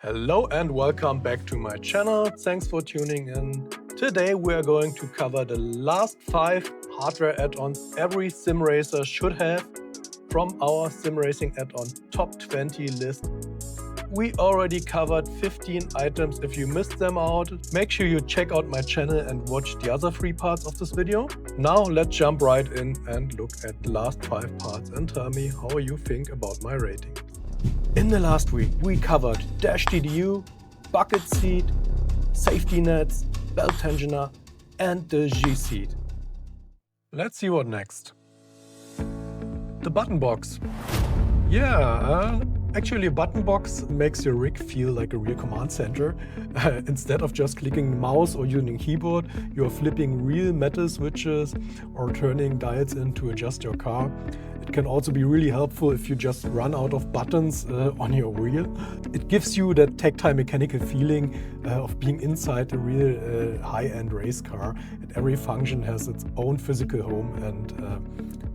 Hello and welcome back to my channel. Thanks for tuning in. Today we are going to cover the last 5 hardware add-ons every sim racer should have from our sim racing add-on top 20 list. We already covered 15 items. If you missed them out, make sure you check out my channel and watch the other 3 parts of this video. Now let's jump right in and look at the last 5 parts and tell me how you think about my rating. In the last week, we covered dash TDU, bucket seat, safety nets, belt tensioner, and the G seat. Let's see what next. The button box. Actually a button box makes your rig feel like a real command center. Instead of just clicking mouse or using keyboard, you are flipping real metal switches or turning dials in to adjust your car. It can also be really helpful if you just run out of buttons on your wheel. It gives you that tactile mechanical feeling of being inside a real high-end race car, and every function has its own physical home and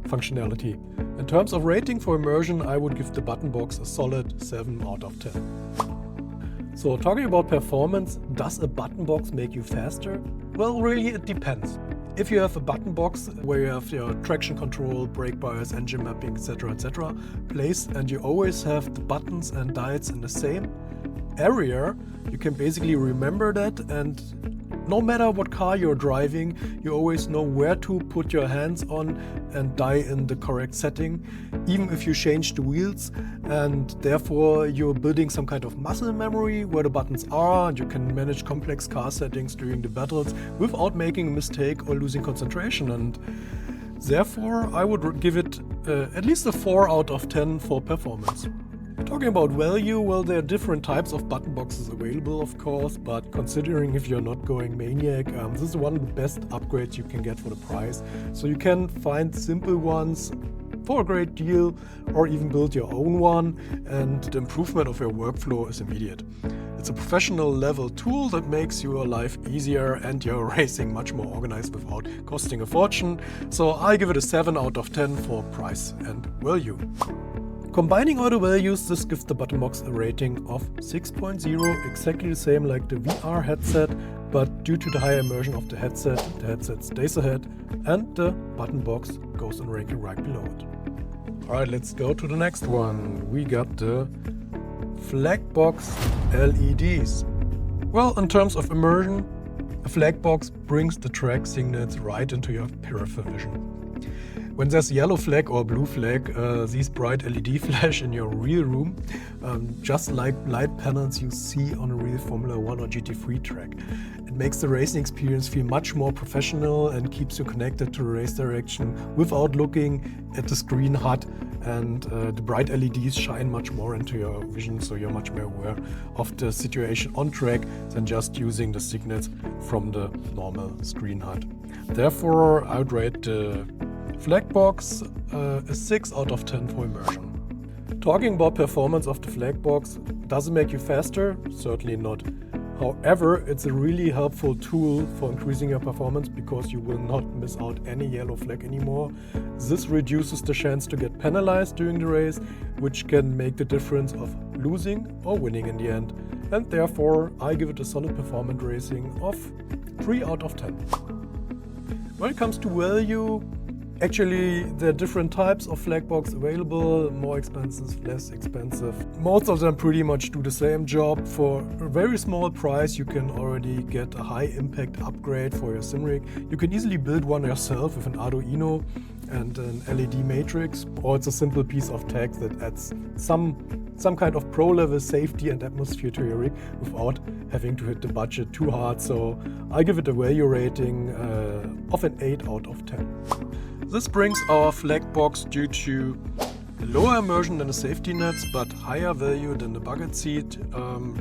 functionality. In terms of rating for immersion, I would give the button box a solid 7 out of 10. So talking about performance, does a button box make you faster? Well, really it depends. If you have a button box where you have your traction control, brake bias, engine mapping, etc. placed, and you always have the buttons and dials in the same area, you can basically remember that, and no matter what car you're driving, you always know where to put your hands on and dial in the correct setting, even if you change the wheels, and therefore you're building some kind of muscle memory where the buttons are, and you can manage complex car settings during the battles without making a mistake or losing concentration. And therefore I would give it at least a 4 out of 10 for performance. Talking about value, well, there are different types of button boxes available, of course, but considering if you're not going maniac, this is one of the best upgrades you can get for the price. So you can find simple ones for a great deal or even build your own one, and the improvement of your workflow is immediate. It's a professional level tool that makes your life easier and your racing much more organized without costing a fortune. So I give it a 7 out of 10 for price and value. Combining all the values, this gives the button box a rating of 6.0, exactly the same like the VR headset, but due to the higher immersion of the headset stays ahead and the button box goes in ranking right below it. Alright, let's go to the next one. We got the flag box LEDs. Well, in terms of immersion, a flag box brings the track signals right into your peripheral vision. When there's a yellow flag or blue flag, these bright LED flash in your real room, just like light panels you see on a real Formula 1 or GT3 track. It makes the racing experience feel much more professional and keeps you connected to the race direction without looking at the screen HUD, and the bright LEDs shine much more into your vision, so you're much more aware of the situation on track than just using the signals from the normal screen HUD. Therefore, I would rate the flag box a 6 out of 10 for immersion. Talking about performance of the flag box, does it make you faster? Certainly not. However, it's a really helpful tool for increasing your performance because you will not miss out any yellow flag anymore. This reduces the chance to get penalized during the race, which can make the difference of losing or winning in the end. And therefore, I give it a solid performance rating of 3 out of 10. When it comes to value, actually, there are different types of flag box available, more expensive, less expensive. Most of them pretty much do the same job. For a very small price, you can already get a high impact upgrade for your sim rig. You can easily build one yourself with an Arduino and an LED matrix, or it's a simple piece of tech that adds some kind of pro level safety and atmosphere to your rig without having to hit the budget too hard. So I give it a value rating of an 8 out of 10. This brings our flag box due to lower immersion than the safety nets, but higher value than the bucket seat,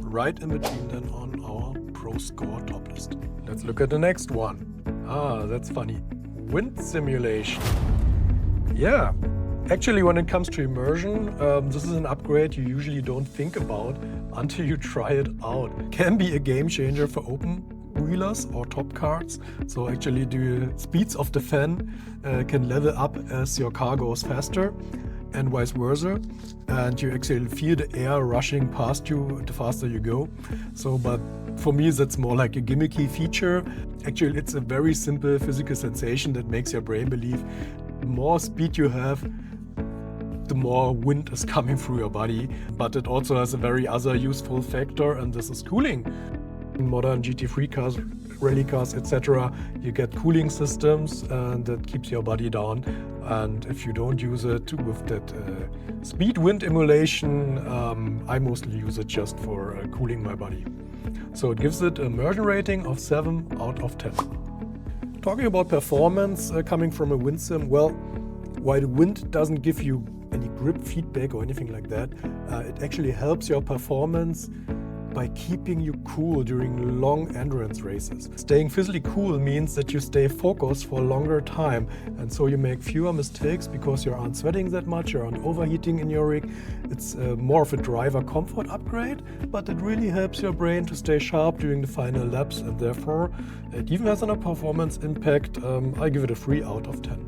right in between then on our Pro Score top list. Let's look at the next one. That's funny. Wind simulation. Yeah, actually when it comes to immersion, this is an upgrade you usually don't think about until you try it out. Can be a game changer for open wheelers or top cars. So actually the speeds of the fan can level up as your car goes faster. and vice versa, and you actually feel the air rushing past you the faster you go. So, but for me that's more like a gimmicky feature. Actually, it's a very simple physical sensation that makes your brain believe the more speed you have, the more wind is coming through your body. But it also has a very other useful factor, and this is cooling. In modern GT3 cars, rally cars, etc., you get cooling systems, and that keeps your body down. And if you don't use it with that speed wind emulation, I mostly use it just for cooling my body. So it gives it an immersion rating of 7 out of 10. Talking about performance coming from a wind sim, well, while the wind doesn't give you any grip feedback or anything like that, it actually helps your performance by keeping you cool during long endurance races. Staying physically cool means that you stay focused for a longer time, and so you make fewer mistakes because you aren't sweating that much, you aren't overheating in your rig. It's more of a driver comfort upgrade, but it really helps your brain to stay sharp during the final laps, and therefore it even has a performance impact. I give it a 3 out of 10.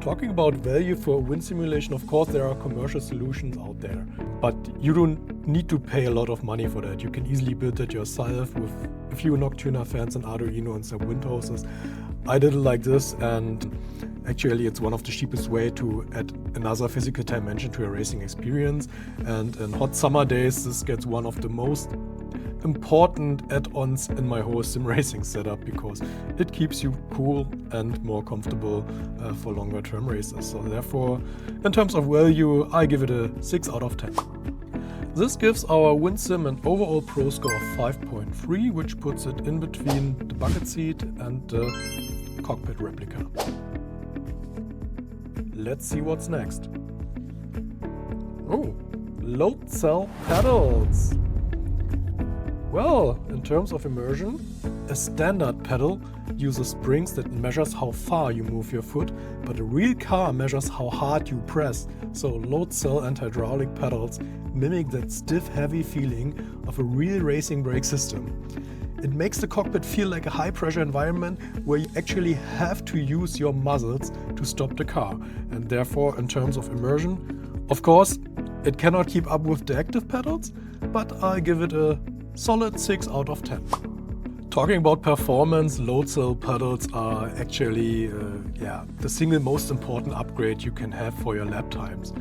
Talking about value for wind simulation, of course there are commercial solutions out there, but you don't need to pay a lot of money for that. You can easily build it yourself with a few Noctua fans and Arduino and some wind hoses. I did it like this, and actually it's one of the cheapest way to add another physical dimension to a racing experience. And in hot summer days, this gets one of the most important add-ons in my whole sim racing setup, because it keeps you cool and more comfortable for longer term races. So therefore, in terms of value, I give it a 6 out of 10. This gives our wind sim an overall pro score of 5.3, which puts it in between the bucket seat and the cockpit replica. Let's see what's next. Oh, load cell pedals. Well, in terms of immersion, a standard pedal uses springs that measures how far you move your foot, but a real car measures how hard you press. So load cell and hydraulic pedals mimic that stiff, heavy feeling of a real racing brake system. It makes the cockpit feel like a high-pressure environment where you actually have to use your muscles to stop the car. And therefore, in terms of immersion, of course, it cannot keep up with the active pedals, but I give it a solid 6 out of 10. Talking about performance, load cell pedals are actually the single most important upgrade you can have for your lap times.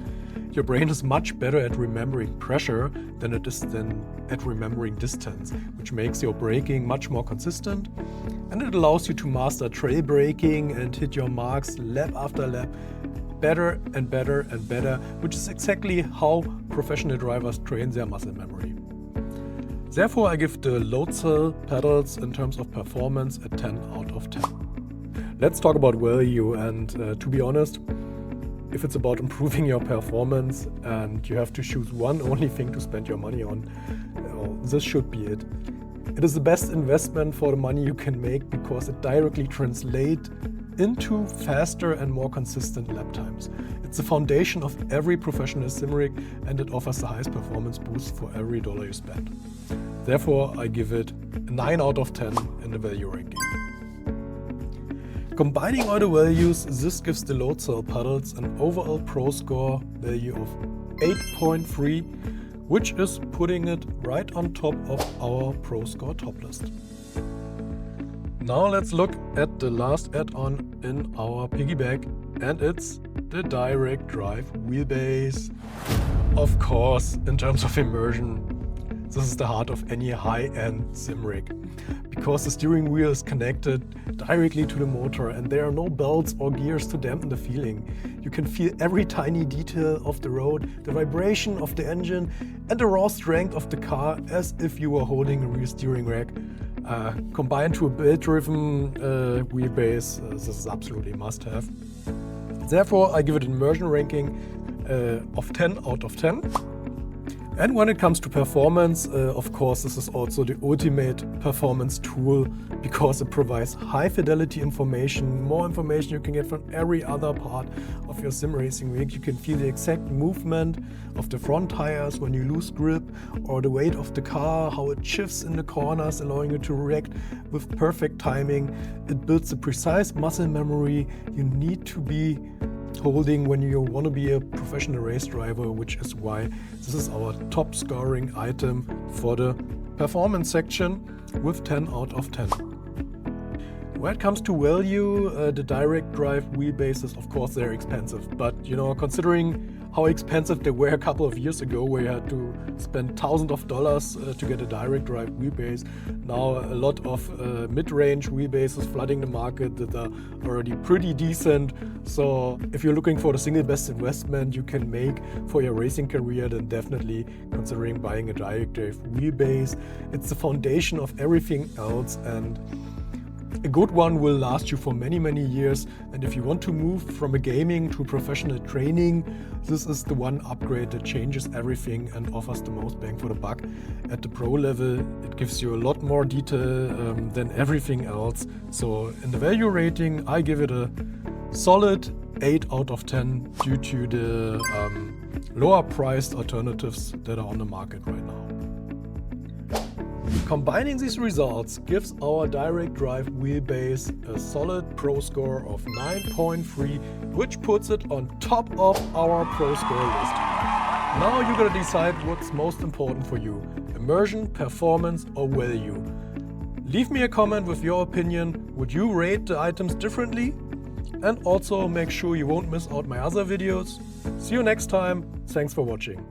Your brain is much better at remembering pressure than it is at remembering distance, which makes your braking much more consistent, and it allows you to master trail braking and hit your marks lap after lap better and better and better, which is exactly how professional drivers train their muscle memory. Therefore, I give the load cell pedals in terms of performance a 10 out of 10. Let's talk about value, and to be honest, if it's about improving your performance and you have to choose one only thing to spend your money on, this should be it. It is the best investment for the money you can make because it directly translates into faster and more consistent lap times. It's the foundation of every professional sim rig, and it offers the highest performance boost for every dollar you spend. Therefore, I give it a 9 out of 10 in the value ranking. Combining all the values, this gives the load cell pedals an overall pro score value of 8.3, which is putting it right on top of our pro score top list. Now let's look at the last add-on in our piggyback, and it's the direct drive wheelbase. Of course, in terms of immersion, this is the heart of any high-end sim rig, because the steering wheel is connected directly to the motor and there are no belts or gears to dampen the feeling. You can feel every tiny detail of the road, the vibration of the engine, and the raw strength of the car as if you were holding a real steering rack. Combined to a belt-driven wheelbase, this is absolutely a must-have. Therefore, I give it an immersion ranking of 10 out of 10. And when it comes to performance, of course, this is also the ultimate performance tool because it provides high fidelity information, more information you can get from every other part of your sim racing rig. You can feel the exact movement of the front tires when you lose grip, or the weight of the car, how it shifts in the corners, allowing you to react with perfect timing. It builds the precise muscle memory you need to be holding when you want to be a professional race driver, which is why this is our top scoring item for the performance section with 10 out of 10. When it comes to value, the direct drive wheelbases, of course, they're expensive, but you know, considering how expensive they were a couple of years ago, where you had to spend thousands of dollars to get a direct drive wheelbase. Now a lot of mid-range wheelbases flooding the market that are already pretty decent. So if you're looking for the single best investment you can make for your racing career, then definitely considering buying a direct drive wheelbase. It's the foundation of everything else, and a good one will last you for many, many years. And if you want to move from a gaming to professional training, this is the one upgrade that changes everything and offers the most bang for the buck. At the pro level, it gives you a lot more detail than everything else. So in the value rating, I give it a solid 8 out of 10 due to the lower priced alternatives that are on the market right now. Combining these results gives our direct drive wheelbase a solid pro score of 9.3, which puts it on top of our pro score list. Now you gotta decide what's most important for you: immersion, performance, or value. Leave me a comment with your opinion. Would you rate the items differently? And also make sure you won't miss out my other videos. See you next time. Thanks for watching.